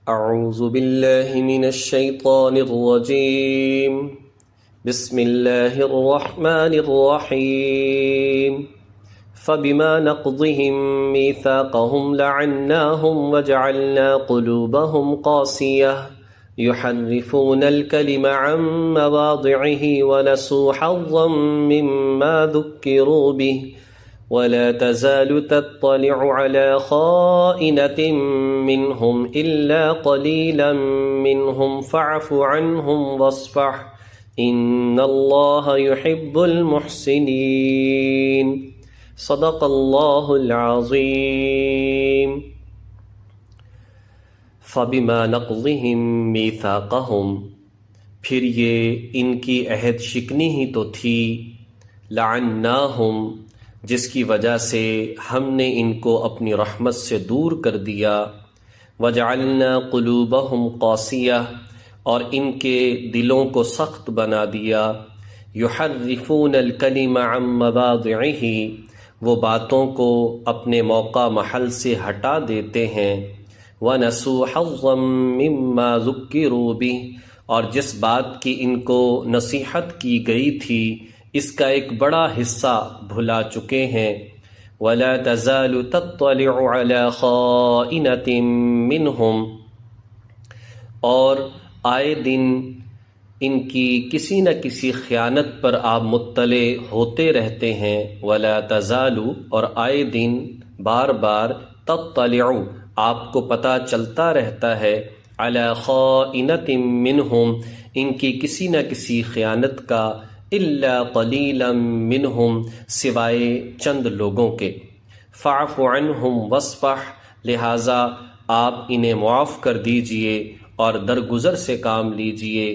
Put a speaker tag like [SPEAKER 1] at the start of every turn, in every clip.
[SPEAKER 1] أعوذ بالله من الشيطان الرجيم. بسم الله الرحمن الرحيم. فبما نقضهم ميثاقهم لعناهم وجعلنا قلوبهم قاسية يحرفون الكلم عن مواضعه ونسوا حظا مما ذكروا به ولا تزال تطلع على خائنة منهم إلا قليلا منهم فاعف عنهم واصفح إن الله يحب المحسنين. صدق اللہ العظیم. فبما نقضهم میثاقهم، پھر یہ ان کی عہد شکنی ہی تو تھی، لعناہم، جس کی وجہ سے ہم نے ان کو اپنی رحمت سے دور کر دیا، وجعلنا قلوبہم قاسیہ، اور ان کے دلوں کو سخت بنا دیا، یحرفون الکلم عن مواضعہ، وہ باتوں کو اپنے موقع محل سے ہٹا دیتے ہیں، وَنَسُوا حَظًّا مِّمَّا ذُكِّرُوا بِهِ، اور جس بات کی ان کو نصیحت کی گئی تھی اس کا ایک بڑا حصہ بھلا چکے ہیں، وَلَا تَزَالُ تَطَّلِعُ عَلَى خَائِنَةٍ مِّنْهُمْ، اور آئے دن ان کی کسی نہ کسی خیانت پر آپ مطلع ہوتے رہتے ہیں، وَلَا تَزَالُ، اور آئے دن بار بار، تَطَّلِعُ، آپ کو پتہ چلتا رہتا ہے، عَلَى خَائِنَةٍ مِّنْهُمْ، ان کی کسی نہ کسی خیانت کا، إِلَّا قَلِيلًا مِّنْهُمْ، سوائے چند لوگوں کے، فَاعْفُ عَنْهُمْ وَاصْفَحْ، لہٰذا آپ انہیں معاف کر دیجئے اور درگزر سے کام لیجئے،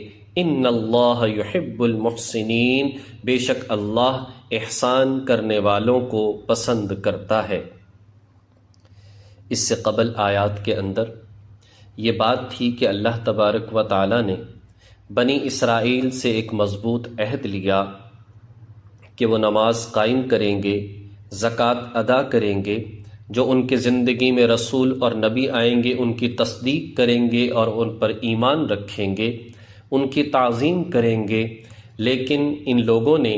[SPEAKER 1] ان اللہ یحب المحسنین، بے شک اللہ احسان کرنے والوں کو پسند کرتا ہے۔ اس سے قبل آیات کے اندر یہ بات تھی کہ اللہ تبارک و تعالی نے بنی اسرائیل سے ایک مضبوط عہد لیا کہ وہ نماز قائم کریں گے، زکوٰۃ ادا کریں گے، جو ان کی زندگی میں رسول اور نبی آئیں گے ان کی تصدیق کریں گے اور ان پر ایمان رکھیں گے، ان کی تعظیم کریں گے، لیکن ان لوگوں نے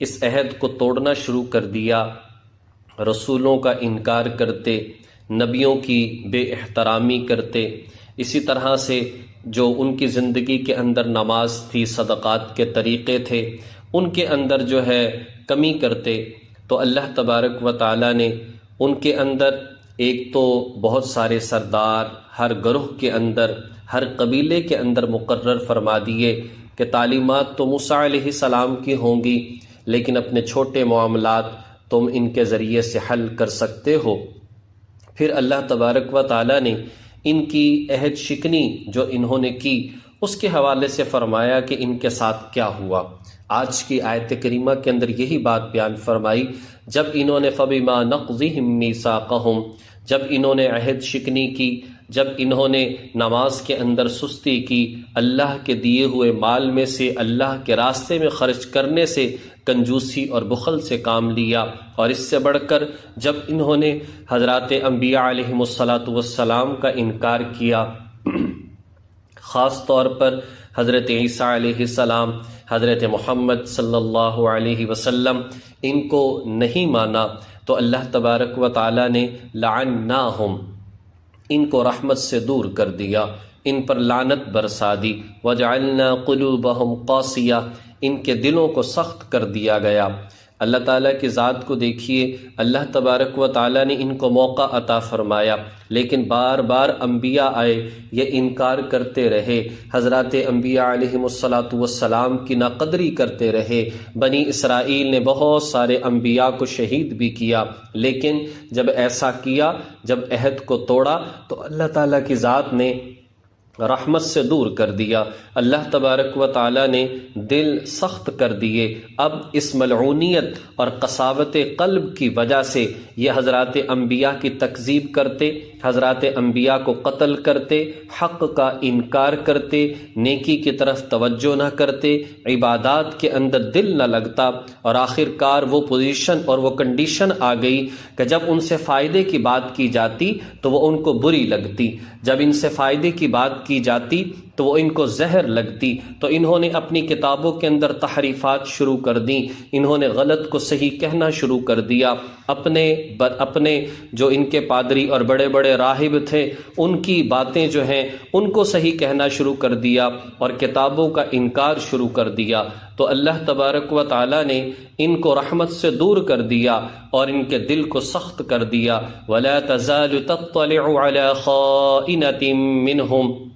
[SPEAKER 1] اس عہد کو توڑنا شروع کر دیا، رسولوں کا انکار کرتے، نبیوں کی بے احترامی کرتے، اسی طرح سے جو ان کی زندگی کے اندر نماز تھی، صدقات کے طریقے تھے، ان کے اندر جو ہے کمی کرتے، تو اللہ تبارک و تعالی نے ان کے اندر ایک تو بہت سارے سردار ہر گروہ کے اندر، ہر قبیلے کے اندر مقرر فرما دیے کہ تعلیمات تو موسیٰ علیہ السلام کی ہوں گی، لیکن اپنے چھوٹے معاملات تم ان کے ذریعے سے حل کر سکتے ہو۔ پھر اللہ تبارک و تعالی نے ان کی عہد شکنی جو انہوں نے کی اس کے حوالے سے فرمایا کہ ان کے ساتھ کیا ہوا۔ آج کی آیت کریمہ کے اندر یہی بات بیان فرمائی، جب انہوں نے فَبِمَا نَقْضِهِم مِّيثَاقَهُمْ، جب انہوں نے عہد شکنی کی، جب انہوں نے نماز کے اندر سستی کی، اللہ کے دیے ہوئے مال میں سے اللہ کے راستے میں خرچ کرنے سے کنجوسی اور بخل سے کام لیا، اور اس سے بڑھ کر جب انہوں نے حضرات انبیاء علیہم السلام کا انکار کیا، خاص طور پر حضرت عیسیٰ علیہ السلام، حضرت محمد صلی اللہ علیہ وسلم، ان کو نہیں مانا، تو اللہ تبارک و تعالی نے لعناہم، ان کو رحمت سے دور کر دیا، ان پر لعنت برسا دی، وجعلنا قلوبہم قاسیہ، ان کے دلوں کو سخت کر دیا گیا۔ اللہ تعالیٰ کی ذات کو دیکھیے، اللہ تبارک و تعالیٰ نے ان کو موقع عطا فرمایا، لیکن بار بار انبیاء آئے، یہ انکار کرتے رہے، حضرات انبیاء علیہم السلام کی ناقدری کرتے رہے، بنی اسرائیل نے بہت سارے انبیاء کو شہید بھی کیا، لیکن جب ایسا کیا، جب عہد کو توڑا، تو اللہ تعالیٰ کی ذات نے رحمت سے دور کر دیا۔ اللہ تبارک و تعالیٰ نے دل سخت کر دیے۔ اب اس ملعونیت اور قساوت قلب کی وجہ سے یہ حضرات انبیاء کی تکذیب کرتے، حضرات انبیاء کو قتل کرتے، حق کا انکار کرتے، نیکی کی طرف توجہ نہ کرتے، عبادات کے اندر دل نہ لگتا، اور آخر کار وہ پوزیشن اور وہ کنڈیشن آ گئی کہ جب ان سے فائدے کی بات کی جاتی تو وہ ان کو بری لگتی، جب ان سے فائدے کی بات کی جاتی تو وہ ان کو زہر لگتی۔ تو انہوں نے اپنی کتابوں کے اندر تحریفات شروع کر دیں، انہوں نے غلط کو صحیح کہنا شروع کر دیا، اپنے جو ان کے پادری اور بڑے بڑے راہب تھے ان کی باتیں جو ہیں ان کو صحیح کہنا شروع کر دیا اور کتابوں کا انکار شروع کر دیا۔ تو اللہ تبارک و تعالیٰ نے ان کو رحمت سے دور کر دیا اور ان کے دل کو سخت کر دیا۔ وَلَا تَزَالُ تَطَّلِعُ عَلَى خَائِنَةٍ مِّنْهُمْ،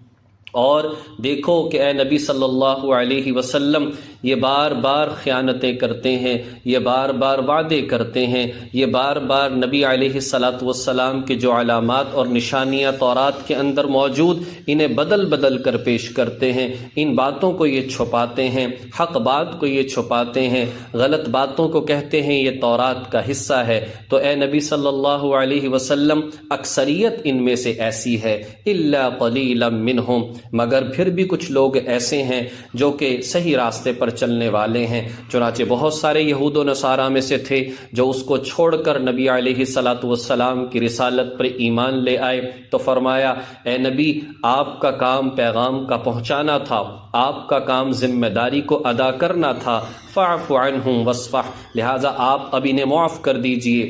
[SPEAKER 1] اور دیکھو کہ اے نبی صلی اللہ علیہ وسلم یہ بار بار خیانتیں کرتے ہیں، یہ بار بار وعدے کرتے ہیں، یہ بار بار نبی علیہ السلام کے جو علامات اور نشانیاں تورات کے اندر موجود انہیں بدل بدل کر پیش کرتے ہیں، ان باتوں کو یہ چھپاتے ہیں، حق بات کو یہ چھپاتے ہیں، غلط باتوں کو کہتے ہیں یہ تورات کا حصہ ہے۔ تو اے نبی صلی اللہ علیہ وسلم اکثریت ان میں سے ایسی ہے، الا قلیلا منہم، مگر پھر بھی کچھ لوگ ایسے ہیں جو کہ صحیح راستے پر چلنے والے ہیں۔ چنانچہ بہت سارے یہود و نصارہ میں سے تھے جو اس کو چھوڑ کر نبی علیہ السلام کی رسالت پر ایمان لے آئے۔ تو فرمایا اے نبی آپ کا کام پیغام کا پہنچانا تھا، آپ کا کام ذمہ داری کو ادا کرنا تھا، فاعف عنہم واصفح، لہٰذا آپ اب انہیں معاف کر دیجئے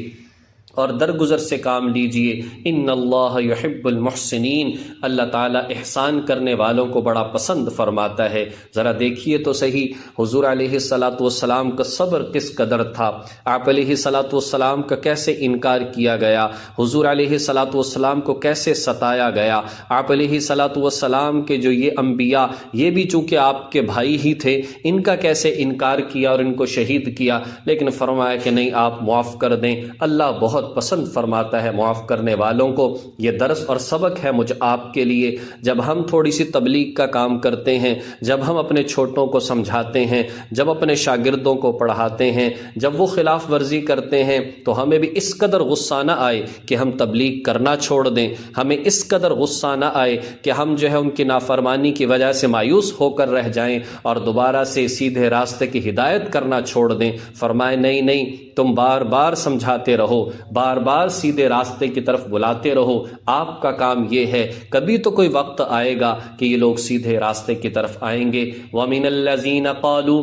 [SPEAKER 1] اور درگزر سے کام لیجئے۔ ان اللہ یحب المحسنین، اللہ تعالیٰ احسان کرنے والوں کو بڑا پسند فرماتا ہے۔ ذرا دیکھیے تو صحیح حضور علیہ السلام کا صبر کس قدر تھا، آپ علیہ السلام کا کیسے انکار کیا گیا، حضور علیہ السلام کو کیسے ستایا گیا، آپ علیہ السلام کے جو یہ انبیاء یہ بھی چونکہ آپ کے بھائی ہی تھے، ان کا کیسے انکار کیا اور ان کو شہید کیا، لیکن فرمایا کہ نہیں آپ معاف کر دیں۔ اللہ بہت پسند فرماتا ہے معاف کرنے والوں کو۔ یہ درس اور سبق ہے مجھ آپ کے لیے، جب ہم تھوڑی سی تبلیغ کا کام کرتے ہیں، جب ہم اپنے چھوٹوں کو سمجھاتے ہیں، جب اپنے شاگردوں کو پڑھاتے ہیں، جب وہ خلاف ورزی کرتے ہیں تو ہمیں بھی اس قدر غصہ نہ آئے کہ ہم تبلیغ کرنا چھوڑ دیں، ہمیں اس قدر غصہ نہ آئے کہ ہم جو ہے ان کی نافرمانی کی وجہ سے مایوس ہو کر رہ جائیں اور دوبارہ سے سیدھے راستے کی ہدایت کرنا چھوڑ دیں۔ فرمائے نہیں نہیں، تم بار بار سمجھاتے رہو، بار بار سیدھے راستے کی طرف بلاتے رہو، آپ کا کام یہ ہے، کبھی تو کوئی وقت آئے گا کہ یہ لوگ سیدھے راستے کی طرف آئیں گے۔ وَمِنَ الَّذِينَ قَالُوا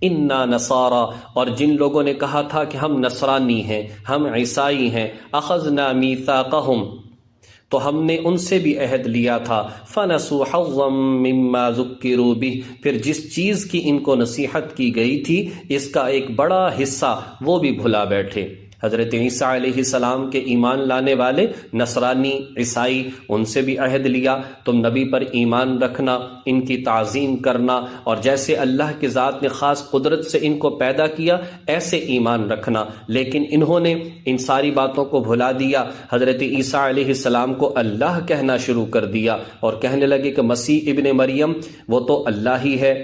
[SPEAKER 1] اِنَّا نَصَارَىٰ، اور جن لوگوں نے کہا تھا کہ ہم نصرانی ہیں، ہم عیسائی ہیں، أَخَذْنَا مِيثَاقَهُمْ، تو ہم نے ان سے بھی عہد لیا تھا، فَنَسُوا حَظًّا مِّمَّا ذُكِّرُوا بِهِ، پھر جس چیز کی ان کو نصیحت کی گئی تھی اس کا ایک بڑا حصہ وہ بھی بھلا بیٹھے۔ حضرت عیسیٰ علیہ السلام کے ایمان لانے والے نصرانی عیسائی، ان سے بھی عہد لیا تم نبی پر ایمان رکھنا، ان کی تعظیم کرنا، اور جیسے اللہ کی ذات نے خاص قدرت سے ان کو پیدا کیا ایسے ایمان رکھنا، لیکن انہوں نے ان ساری باتوں کو بھلا دیا۔ حضرت عیسیٰ علیہ السلام کو اللہ کہنا شروع کر دیا اور کہنے لگے کہ مسیح ابن مریم وہ تو اللہ ہی ہے۔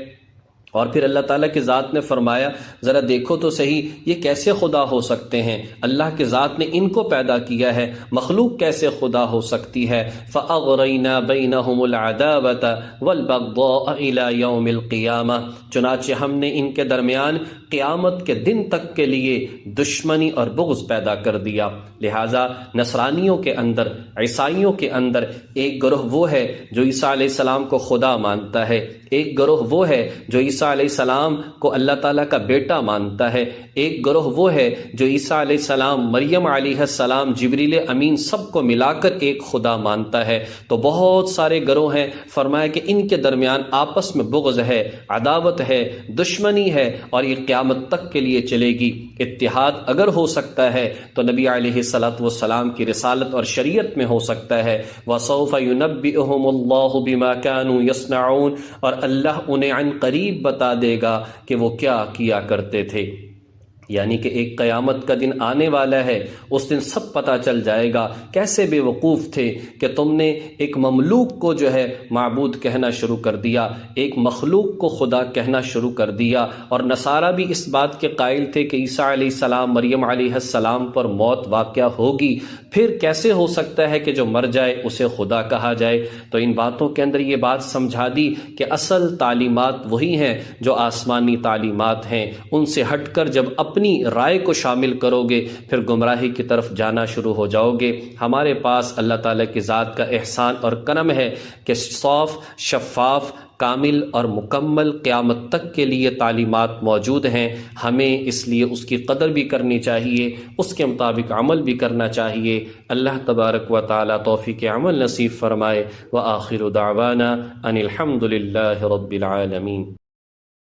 [SPEAKER 1] اور پھر اللہ تعالیٰ کی ذات نے فرمایا ذرا دیکھو تو صحیح یہ کیسے خدا ہو سکتے ہیں، اللہ کی ذات نے ان کو پیدا کیا ہے، مخلوق کیسے خدا ہو سکتی ہے۔ فَأَغْرَيْنَا بَيْنَهُمُ الْعَدَاوَةَ وَالْبَغْضَاءَ إِلَى يَوْمِ الْقِيَامَةِ، چنانچہ ہم نے ان کے درمیان قیامت کے دن تک کے لیے دشمنی اور بغض پیدا کر دیا۔ لہٰذا نصرانیوں کے اندر، عیسائیوں کے اندر ایک گروہ وہ ہے جو عیسیٰ علیہ السلام کو خدا مانتا ہے، ایک گروہ وہ ہے جو عیسیٰ علیہ السلام کو اللہ تعالیٰ کا بیٹا مانتا ہے، ایک گروہ وہ ہے جو عیسیٰ علیہ السلام، مریم علیہ السلام، جبریل امین سب کو ملا کر ایک خدا مانتا ہے۔ تو بہت سارے گروہ ہیں، فرمایا کہ ان کے درمیان آپس میں بغض ہے، عداوت ہے، دشمنی ہے، اور یہ قیامت تک کے لیے چلے گی۔ اتحاد اگر ہو سکتا ہے تو نبی علیہ السلام کی رسالت اور شریعت میں ہو سکتا ہے۔ وَسَوْفَ يُنَبِّئُهُمُ اللَّهُ بِمَا كَانُوا يَصْنَعُونَ، اور اللہ انہیں عن قریب بتا دے گا کہ وہ کیا کیا کرتے تھے۔ یعنی کہ ایک قیامت کا دن آنے والا ہے، اس دن سب پتہ چل جائے گا کیسے بے وقوف تھے کہ تم نے ایک مملوک کو جو ہے معبود کہنا شروع کر دیا، ایک مخلوق کو خدا کہنا شروع کر دیا۔ اور نصارہ بھی اس بات کے قائل تھے کہ عیسیٰ علیہ السلام، مریم علیہ السلام پر موت واقع ہوگی، پھر کیسے ہو سکتا ہے کہ جو مر جائے اسے خدا کہا جائے؟ تو ان باتوں کے اندر یہ بات سمجھا دی کہ اصل تعلیمات وہی ہیں جو آسمانی تعلیمات ہیں، ان سے ہٹ کر جب اپنی رائے کو شامل کرو گے پھر گمراہی کی طرف جانا شروع ہو جاؤ گے۔ ہمارے پاس اللہ تعالیٰ کی ذات کا احسان اور کرم ہے کہ صاف، شفاف، کامل اور مکمل قیامت تک کے لیے تعلیمات موجود ہیں۔ ہمیں اس لیے اس کی قدر بھی کرنی چاہیے، اس کے مطابق عمل بھی کرنا چاہیے۔ اللہ تبارک و تعالیٰ توفیق عمل نصیب فرمائے۔ وآخر دعوانا ان الحمد للہ رب العالمین۔